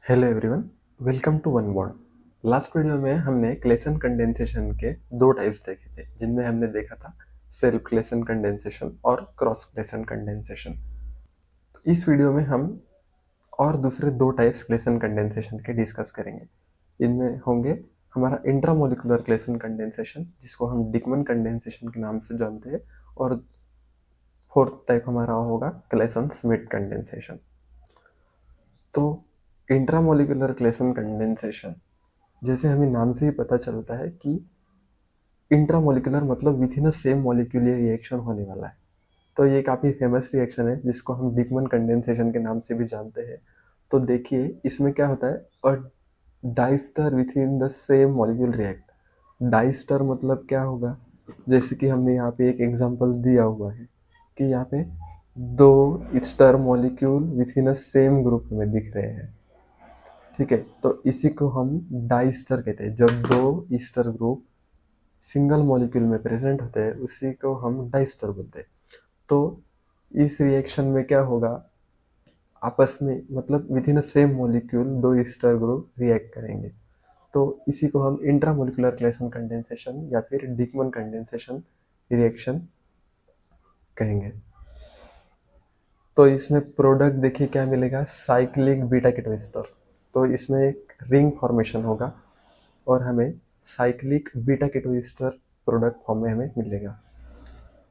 Hello everyone, welcome to one bond. Last video में हमने Klaassen condensation के दो टाइप्स देखे थे, जिनमें हमने देखा था सेल्फ क्लेसन कंडेंसेशन और क्रॉस क्लेसन कंडेंसेशन। इस वीडियो में हम और दूसरे दो टाइप्स क्लेसन कंडेंसेशन के डिस्कस करेंगे। इनमें होंगे हमारा इंट्रामोलिकुलर क्लेसन कंडेंसेशन, जिसको हम डिकमन कंडेंसेशन के नाम से जानते हैं, और फोर्थ टाइप हमारा होगा क्लेसन स्मिथ कंडेंसेशन। तो इंट्रामोलिकुलर क्लेसन कंडेंसेशन, जैसे हमें नाम से ही पता चलता है कि इंट्रामोलिकुलर मतलब with in a same molecule ये रिएक्शन होने वाला है। तो ये काफ़ी फेमस रिएक्शन है, जिसको हम डिकमन कंडेंसेशन के नाम से भी जानते हैं। तो देखिए इसमें क्या होता है, और diester with in the same molecule react. Diester मतलब क्या होगा, जैसे कि हमने यहाँ पे एक एग्जांपल दिया हुआ है कि यहाँ पे दो ester molecule within a same group में दिख रहे हैं। ठीक है, तो इसी को हम डाइस्टर कहते हैं। जब दो ईस्टर ग्रुप सिंगल मॉलिक्यूल में प्रेजेंट होते हैं, उसी को हम डाइस्टर बोलते हैं। तो इस रिएक्शन में क्या होगा, आपस में मतलब with in a same molecule दो ईस्टर ग्रुप रिएक्ट करेंगे। तो इसी को हम इंट्रामोलिकुलर क्लेसन कंडेंसेशन या फिर डिकमन कंडेंसेशन रिएक्शन कहेंगे। तो इसमें प्रोडक्ट देखिए क्या मिलेगा, साइक्लिक बीटा कीटो ईस्टर। तो इसमें एक रिंग फॉर्मेशन होगा और हमें cyclic beta keto ester product form में हमें मिलेगा।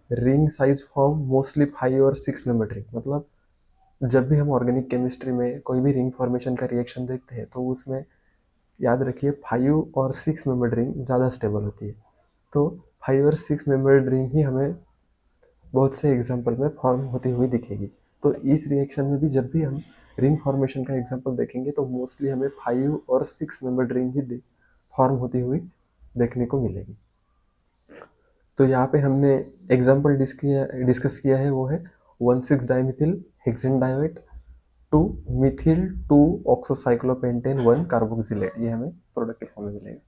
रिंग साइज फॉर्म मोस्टली 5 और 6 मेंबर रिंग। मतलब जब भी हम ऑर्गेनिक केमिस्ट्री में कोई भी रिंग फॉर्मेशन का रिएक्शन देखते हैं, तो उसमें याद रखिए 5 और 6 मेंबर रिंग ज़्यादा स्टेबल होती है। तो 5 और 6 मेंबर रिंग ही हमें बहुत से एग्जाम्पल में फॉर्म होती हुई दिखेगी। तो इस रिएक्शन में भी जब भी हम रिंग फॉर्मेशन का एग्जाम्पल देखेंगे, तो मोस्टली हमें 5 और 6 मेंबर रिंग ही फॉर्म होती हुई देखने को मिलेगी। तो यहाँ पे हमने एग्जाम्पल डिस्कस किया है, वो है 1,6 डाइमिथिल हेक्सेन डायोएट टू मिथिल 2 ऑक्सोसाइक्लोपेंटेन 1 कार्बोक्सिलेट। ये हमें प्रोडक्ट के फॉर्म में मिलेगा।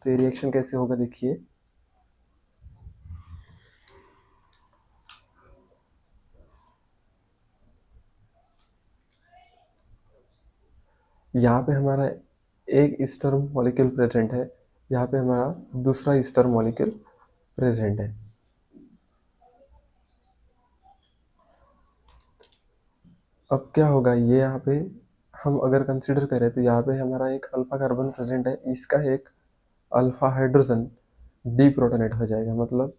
तो ये रिएक्शन कैसे होगा, देखिए यहाँ पे हमारा एक ईस्टर मॉलिक्यूल प्रेजेंट है, यहाँ पे हमारा दूसरा ईस्टर मॉलिक्यूल प्रेजेंट है। अब क्या होगा, ये यहाँ पे हम अगर कंसिडर करें तो यहाँ पे हमारा एक अल्फा कार्बन प्रेजेंट है, इसका एक अल्फा हाइड्रोजन डी प्रोटोनेट हो जाएगा। मतलब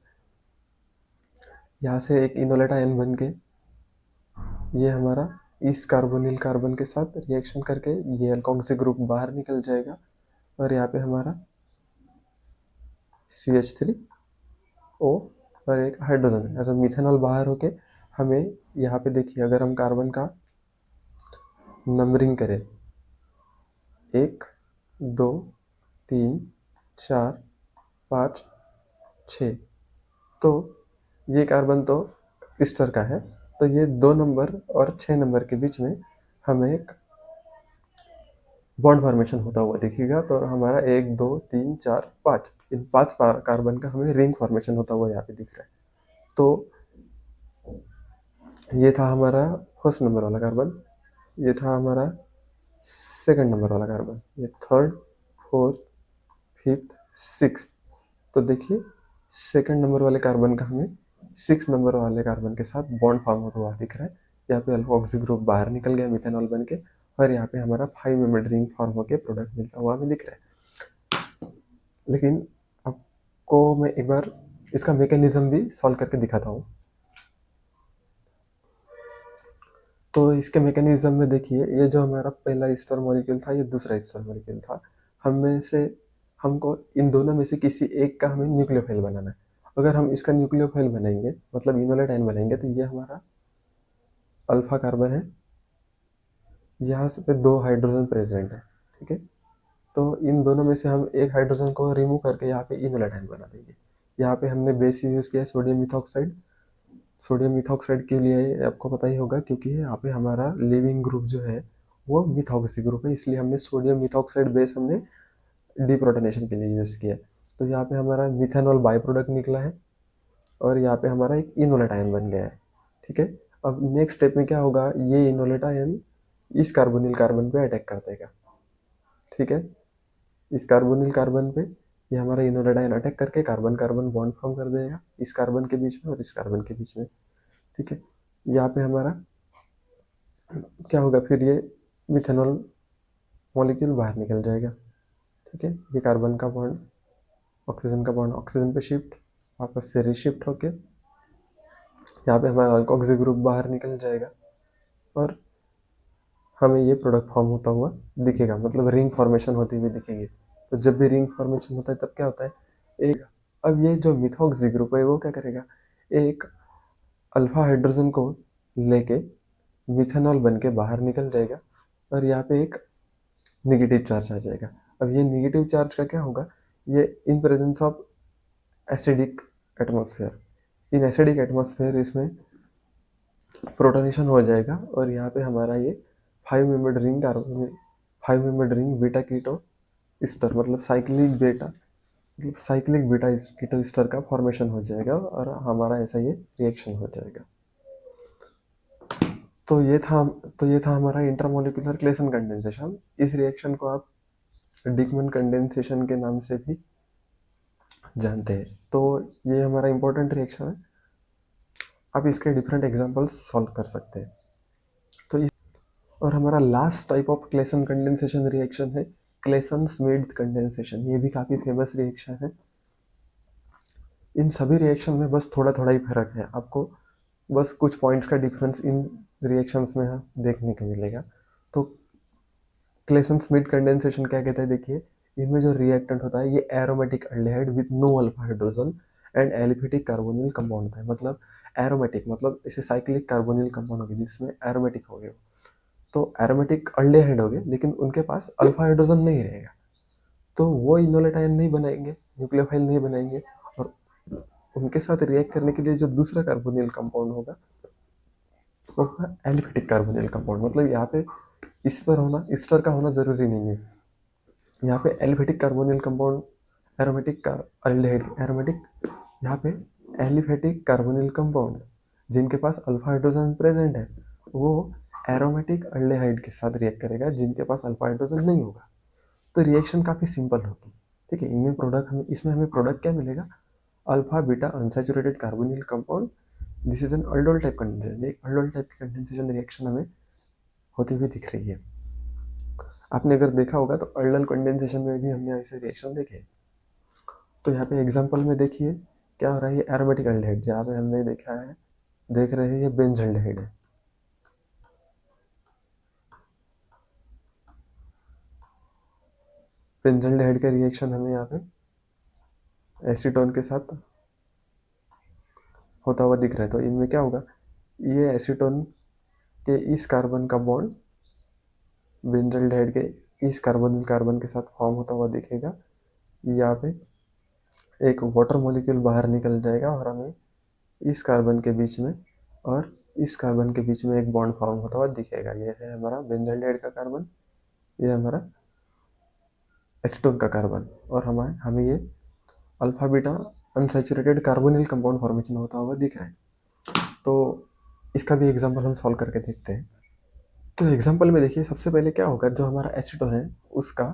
यहाँ से एक इनोलेट आयन बन के ये हमारा इस कार्बोनिल कार्बन के साथ रिएक्शन करके ये अल्कोक्सी ग्रुप बाहर निकल जाएगा, और यहाँ पे हमारा CH3O और एक हाइड्रोजन ऐसा मिथेनॉल बाहर होके हमें यहाँ पे देखिए, अगर हम कार्बन का नंबरिंग करें 1 2 3 4 5 6, तो ये कार्बन तो ईस्टर का है। तो ये 2 नंबर और 6 नंबर के बीच में हमें एक बॉन्ड फॉर्मेशन होता हुआ दिखेगा। तो हमारा 1 2 3 4 5, इन 5 कार्बन का हमें रिंग फॉर्मेशन होता हुआ यहाँ पे दिख रहा है। तो ये था हमारा फर्स्ट नंबर वाला कार्बन, ये था हमारा सेकंड नंबर वाला कार्बन, ये थर्ड, फोर्थ, फिफ्थ, सिक्स। तो देखिए सेकंड नंबर वाले कार्बन का हमें 6 नंबर वाले कार्बन के साथ बॉन्ड फॉर्म होता हुआ दिख रहा है। यहाँ पे अल्कोक्सी ग्रुप बाहर निकल गया मिथेनॉल बन के, और यहाँ पे हमारा 5 मेंबर रिंग फॉर्म होकर प्रोडक्ट मिलता हुआ हमें दिख रहा है। लेकिन आपको मैं एक बार इसका मैकेनिज्म भी सॉल्व करके दिखाता हूँ। तो इसके मैकेनिज्म में देखिए, ये जो हमारा पहला ईस्टर मॉलिक्यूल था, ये दूसरा ईस्टर मॉलिक्यूल था। हम में से हमको इन दोनों में से किसी एक का हमें न्यूक्लियोफाइल बनाना है। अगर हम इसका न्यूक्लियोफाइल बनाएंगे, मतलब इनोलेट आयन बनाएंगे, तो ये हमारा अल्फा कार्बन है, यहाँ से पे 2 हाइड्रोजन प्रेजेंट है। ठीक है, तो इन दोनों में से हम एक हाइड्रोजन को रिमूव करके यहाँ पे इनोलेट आयन बना देंगे। यहाँ पे हमने बेस यूज़ किया है सोडियम मिथॉक्साइड। सोडियम मिथॉक्साइड के लिए आपको पता ही होगा, क्योंकि यहाँ पे हमारा लिविंग ग्रुप जो है वो मिथॉक्सी ग्रुप है, इसलिए हमने सोडियम मिथॉक्साइड बेस हमने डीप्रोटोनेशन के लिए यूज़ किया। तो यहाँ पे हमारा मिथेनॉल बाई प्रोडक्ट निकला है, और यहाँ पे हमारा एक इनोलेट आयन बन गया है। ठीक है, अब नेक्स्ट स्टेप में क्या होगा, ये इनोलेट आयन इस कार्बोनिल कार्बन पे अटैक कर देगा। ठीक है। इस कार्बोनिल कार्बन पे ये हमारा इनोलेट आयन अटैक करके कार्बन कार्बन बॉन्ड फॉर्म कर देगा इस कार्बन के बीच में और इस कार्बन के बीच में। ठीक है, यहाँ पे हमारा क्या होगा, फिर ये मिथेनॉल मॉलिक्यूल बाहर निकल जाएगा। ठीक है, ये कार्बन का बॉन्ड ऑक्सीजन का बॉन्ड ऑक्सीजन पे शिफ्ट, वापस से रिशिफ्ट होके यहाँ पे हमारा अल्कोक्सी ग्रुप बाहर निकल जाएगा और हमें ये प्रोडक्ट फॉर्म होता हुआ दिखेगा, मतलब रिंग फॉर्मेशन होती हुई दिखेगी। तो जब भी रिंग फॉर्मेशन होता है तब क्या होता है, एक अब ये जो मिथॉक्सी ग्रुप है वो क्या करेगा, एक अल्फा हाइड्रोजन को लेके मिथेनॉल बन के बाहर निकल जाएगा और यहाँ पे एक निगेटिव चार्ज आ जाएगा। अब ये निगेटिव चार्ज का क्या होगा, ये in presence of acidic atmosphere, in acidic atmosphere इसमें प्रोटोनेशन हो जाएगा और यहाँ पे हमारा ये 5 membered ring beta keto ester मतलब साइक्लिक बीटा कीटो स्टर का फॉर्मेशन हो जाएगा और हमारा ऐसा ये रिएक्शन हो जाएगा। तो ये था हमारा इंटरमोलिकुलर क्लेसन कंडेंसेशन। इस रिएक्शन को आप डिकमन कंडेंसेशन के नाम से भी जानते हैं। तो ये हमारा इंपॉर्टेंट रिएक्शन है, आप इसके डिफरेंट एग्जांपल्स सॉल्व कर सकते हैं। तो इस और हमारा last type of Klaassen condensation reaction है क्लेसन स्मिथ कंडेंसेशन। ये भी काफ़ी फेमस रिएक्शन है। इन सभी रिएक्शन में बस थोड़ा थोड़ा ही फर्क है, आपको बस कुछ पॉइंट्स का डिफरेंस इन रिएक्शंस में देखने को मिलेगा। तो क्लेसन स्मिथ कंडेंसेशन क्या कहता है, देखिए इनमें जो रिएक्टेंट होता है ये aromatic aldehyde with no alpha hydrogen and aliphatic carbonyl compound होता है। मतलब एरोमेटिक मतलब इसे साइक्लिक कार्बोनिल कंपाउंड हो गए जिसमें एरोमेटिक हो गए, तो एरोमेटिक अल्डिहाइड हो गए लेकिन उनके पास अल्फा हाइड्रोजन नहीं रहेगा, तो वो इनोलेट आयन नहीं बनाएंगे, न्यूक्लियोफाइल नहीं बनाएंगे और उनके साथ रिएक्ट करने के लिए जो दूसरा कार्बोनिल कंपाउंड होगा वो होगा एलिफेटिक कार्बोनिल कंपाउंड। मतलब यहाँ पे ईस्टर का होना जरूरी नहीं है, यहाँ पे एलिफेटिक कार्बोनिल कंपाउंड एरोमेटिक का अल्डिहाइड एरोमेटिक, यहाँ पे एलिफेटिक कार्बोनिल कंपाउंड जिनके पास अल्फा हाइड्रोजन प्रेजेंट है वो एरोमेटिक अल्डिहाइड के साथ रिएक्ट करेगा जिनके पास अल्फा हाइड्रोजन नहीं होगा। तो रिएक्शन काफ़ी सिंपल होगी। ठीक है, इसमें हमें प्रोडक्ट क्या मिलेगा, alpha beta unsaturated carbonyl compound. This is an aldol type condensation, एक अल्डोल टाइप की कंडेंसेशन रिएक्शन हमें होती हुई दिख रही है। आपने अगर देखा होगा तो अल्डोल कंडेंसेशन में भी हमने ऐसे रिएक्शन देखे। तो यहाँ पे एग्जांपल में देखिए क्या हो रहा है, ये एरोमेटिक अल्डिहाइड जहाँ पे हमने देख रहे हैं ये बेंजल्डिहाइड है। बेंजल्डिहाइड का रिएक्शन हमें यहाँ पे एसीटोन के साथ होता हुआ दिख रहा है। तो इनमें क्या होगा, ये एसीटोन के इस कार्बन का बॉन्ड बेंजल्डिहाइड के इस कार्बन के साथ फॉर्म होता हुआ दिखेगा। यहाँ पे एक वाटर मॉलिक्यूल बाहर निकल जाएगा और हमें इस कार्बन के बीच में और इस कार्बन के बीच में एक बॉन्ड फॉर्म होता हुआ दिखेगा। ये है हमारा बेंजल्डिहाइड का कार्बन, ये हमारा एसीटोन का कार्बन और हमें ये alpha beta unsaturated carbonyl compound formation होता हुआ दिख रहा है। तो इसका भी एग्जांपल हम सॉल्व करके देखते हैं। तो एग्जांपल में देखिए सबसे पहले क्या होगा, जो हमारा एसीटोन है उसका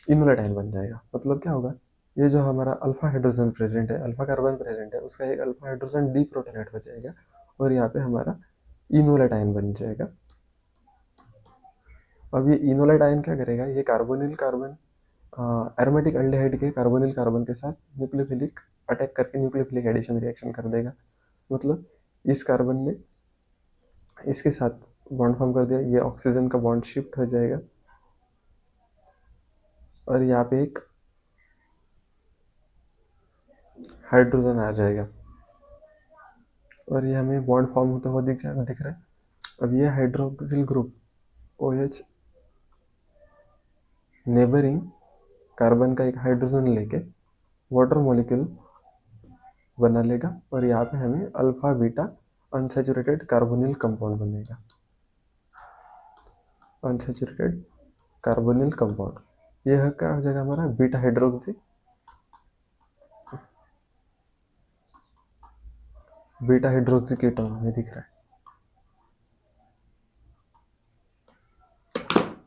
इनोलेट आयन बन जाएगा। मतलब क्या होगा, ये जो हमारा अल्फा हाइड्रोजन प्रेजेंट है, अल्फा कार्बन प्रेजेंट है, उसका एक अल्फा हाइड्रोजन डीप्रोटोनेट हो जाएगा और यहाँ पे हमारा इनोलेट आयन बन जाएगा। अब ये इनोलेट आयन क्या करेगा, ये कार्बोनिल कार्बन एरोमेटिक अल्डिहाइड के कार्बोनिल कार्बन के साथ न्यूक्लियोफिलिक अटैक करके न्यूक्लियोफिलिक एडिशन रिएक्शन कर देगा। मतलब इस कार्बन ने इसके साथ बॉन्ड फॉर्म कर दिया, ये ऑक्सीजन का बॉन्ड शिफ्ट हो जाएगा और यहाँ पे एक हाइड्रोजन आ जाएगा और ये हमें बॉन्ड फॉर्म होता हुआ दिख रहा है। अब ये hydroxyl group OH neighbouring carbon का एक हाइड्रोजन लेके वाटर मॉलिक्यूल बना लेगा और यहाँ पे हमें alpha beta unsaturated carbonyl compound बनेगा, अनसैचुरेटेड कार्बोनिल कंपाउंड। यह क्या हो जाएगा हमारा बीटा हाइड्रोक्सी कीटोन हमें दिख रहा है।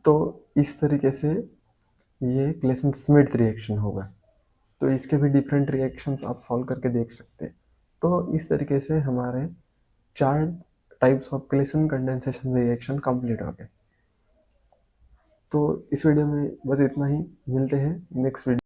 तो इस तरीके से ये क्लेसन स्मिथ रिएक्शन होगा। तो इसके भी डिफरेंट रिएक्शंस आप सॉल्व करके देख सकते हैं। तो इस तरीके से हमारे 4 types of Klaassen condensation reaction complete हो गए। तो इस वीडियो में बस इतना ही, मिलते हैं नेक्स्ट वीडियो।